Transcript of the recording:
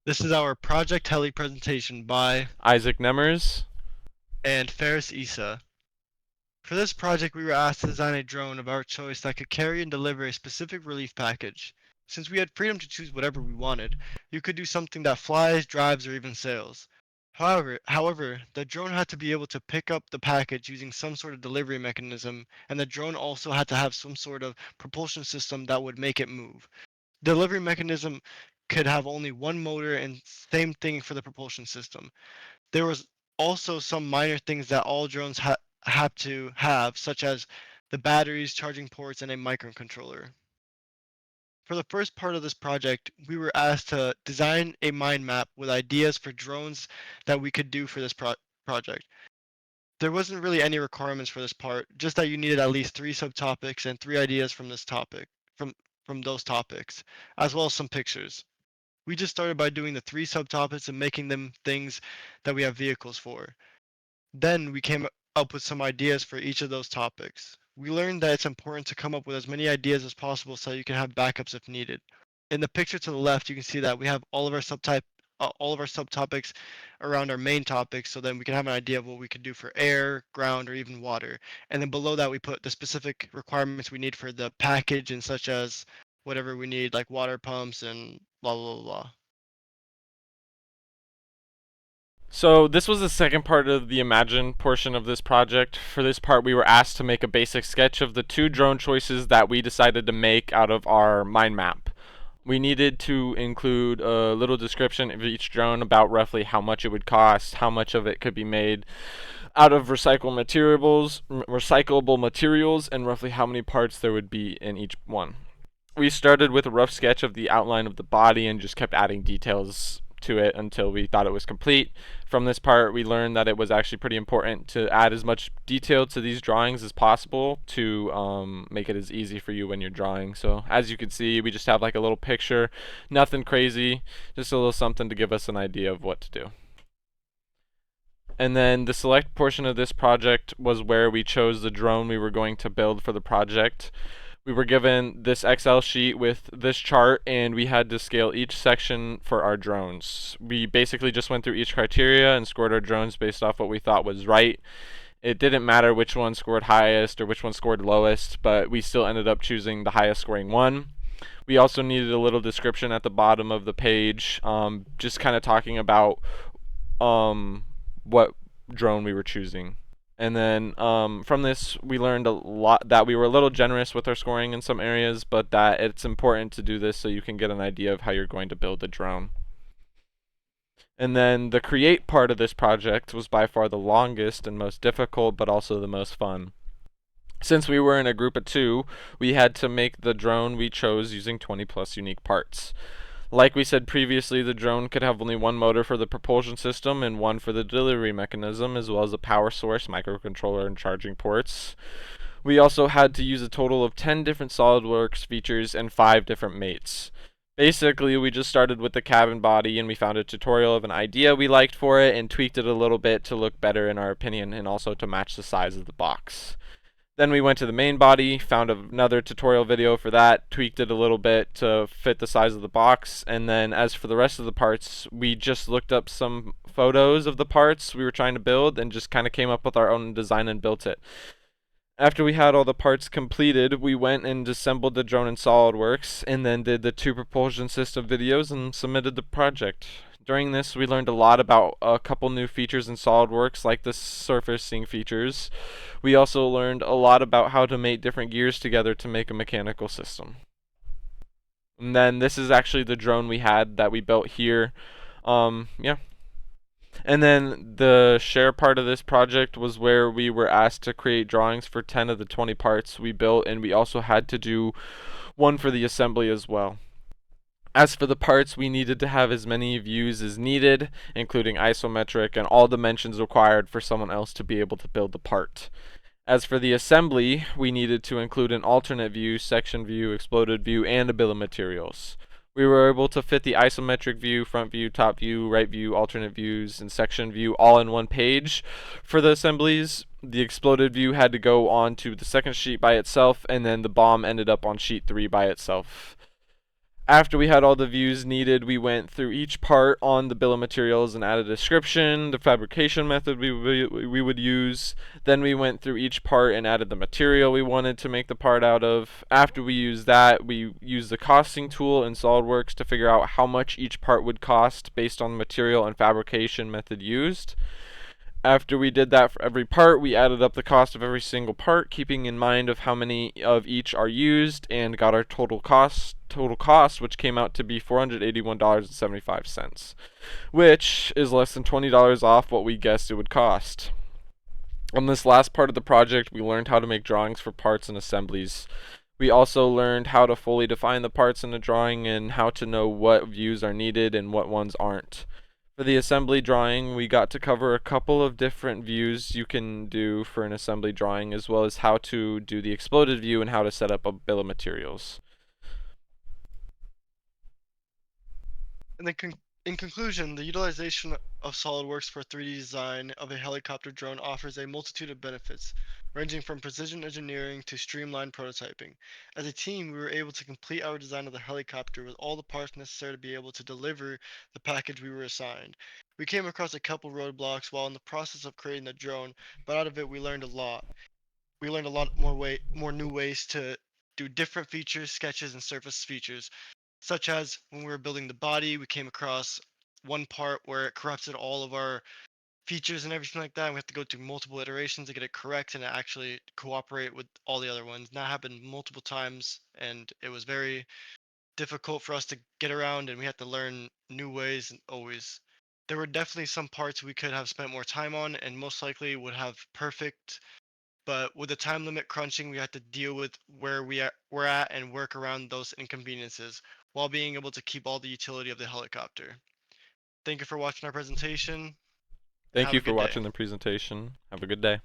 This is our Project Heli presentation by Isaac Nemers. and Faris ECE216. For this project, we were asked to design a drone of our choice that could carry and deliver a specific relief package. Since we had freedom to choose whatever we wanted, you could do something that flies, drives, or even sails. However, the drone had to be able to pick up the package using some sort of delivery mechanism, and the drone also had to have some sort of propulsion system that would make it move. Delivery mechanism could have only one motor, and same thing for the propulsion system. There was also some minor things that all drones have to have, such as the batteries, charging ports, and a microcontroller. For the first part of this project, we were asked to design a mind map with ideas for drones that we could do for this project. There wasn't really any requirements for this part, just that you needed at least 3 subtopics and 3 ideas from this topic, from those topics, as well as some pictures. We just started by doing the 3 subtopics and making them things that we have vehicles for. Then we came up with some ideas for each of those topics. We learned that it's important to come up with as many ideas as possible so you can have backups if needed. In the picture to the left, you can see that we have all of our subtopics around our main topics, so then we can have an idea of what we could do for air, ground, or even water. And then below that, we put the specific requirements we need for the package, and such as whatever we need, like water pumps and blah blah blah. So this was the second part of the Imagine portion of this project. For this part, we were asked to make a basic sketch of the 2 drone choices that we decided to make out of our mind map. We needed to include a little description of each drone about roughly how much it would cost, how much of it could be made out of recyclable materials, and roughly how many parts there would be in each one. We started with a rough sketch of the outline of the body and just kept adding details to it until we thought it was complete. From this part, we learned that it was actually pretty important to add as much detail to these drawings as possible to make it as easy for you when you're drawing. So as you can see, we just have like a little picture, nothing crazy, just a little something to give us an idea of what to do. And then the select portion of this project was where we chose the drone we were going to build for the project. We were given this Excel sheet with this chart, and we had to scale each section for our drones. We basically just went through each criteria and scored our drones based off what we thought was right. It didn't matter which one scored highest or which one scored lowest, but we still ended up choosing the highest scoring one. We also needed a little description at the bottom of the page, just kind of talking about what drone we were choosing. And then from this, we learned a lot that we were a little generous with our scoring in some areas, but that it's important to do this so you can get an idea of how you're going to build the drone. And then the create part of this project was by far the longest and most difficult, but also the most fun. Since we were in a group of 2, we had to make the drone we chose using 20 plus unique parts. Like we said previously, the drone could have only one motor for the propulsion system and one for the delivery mechanism, as well as a power source, microcontroller, and charging ports. We also had to use a total of 10 different SolidWorks features and 5 different mates. Basically, we just started with the cabin body and we found a tutorial of an idea we liked for it and tweaked it a little bit to look better in our opinion and also to match the size of the box. Then we went to the main body, found another tutorial video for that, tweaked it a little bit to fit the size of the box, and then as for the rest of the parts, we just looked up some photos of the parts we were trying to build and just kind of came up with our own design and built it. After we had all the parts completed, we went and assembled the drone in SolidWorks and then did the 2 propulsion system videos and submitted the project. During this, we learned a lot about a couple new features in SolidWorks, like the surfacing features. We also learned a lot about how to mate different gears together to make a mechanical system. And then this is actually the drone we had that we built here. Yeah. And then the share part of this project was where we were asked to create drawings for 10 of the 20 parts we built, and we also had to do one for the assembly as well. As for the parts, we needed to have as many views as needed, including isometric and all dimensions required for someone else to be able to build the part. As for the assembly, we needed to include an alternate view, section view, exploded view, and a bill of materials. We were able to fit the isometric view, front view, top view, right view, alternate views, and section view all in one page. For the assemblies, the exploded view had to go on to the second sheet by itself, and then the bomb ended up on sheet 3 by itself. After we had all the views needed, we went through each part on the bill of materials and added a description, the fabrication method we would use. Then we went through each part and added the material we wanted to make the part out of. After we used that, we used the costing tool in SolidWorks to figure out how much each part would cost based on the material and fabrication method used. After we did that for every part, we added up the cost of every single part, keeping in mind of how many of each are used, and got our total cost, which came out to be $481.75, which is less than $20 off what we guessed it would cost. On this last part of the project, we learned how to make drawings for parts and assemblies. We also learned how to fully define the parts in a drawing and how to know what views are needed and what ones aren't. For the assembly drawing, we got to cover a couple of different views you can do for an assembly drawing, as well as how to do the exploded view and how to set up a bill of materials. And then in conclusion, the utilization of SolidWorks for 3D design of a helicopter drone offers a multitude of benefits, ranging from precision engineering to streamlined prototyping. As a team, we were able to complete our design of the helicopter with all the parts necessary to be able to deliver the package we were assigned. We came across a couple roadblocks while in the process of creating the drone, but out of it we learned a lot. We learned a lot more new ways to do different features, sketches, and surface features, such as when we were building the body, we came across one part where it corrupted all of our features and everything like that. And we have to go through multiple iterations to get it correct and actually cooperate with all the other ones. And that happened multiple times, and it was very difficult for us to get around, and we had to learn new ways and always. There were definitely some parts we could have spent more time on, and most likely would have perfect, but with the time limit crunching, we had to deal with where we're at and work around those inconveniences while being able to keep all the utility of the helicopter. Thank you for watching our presentation and Thank have you a for good day. watching the presentation. Have a good day.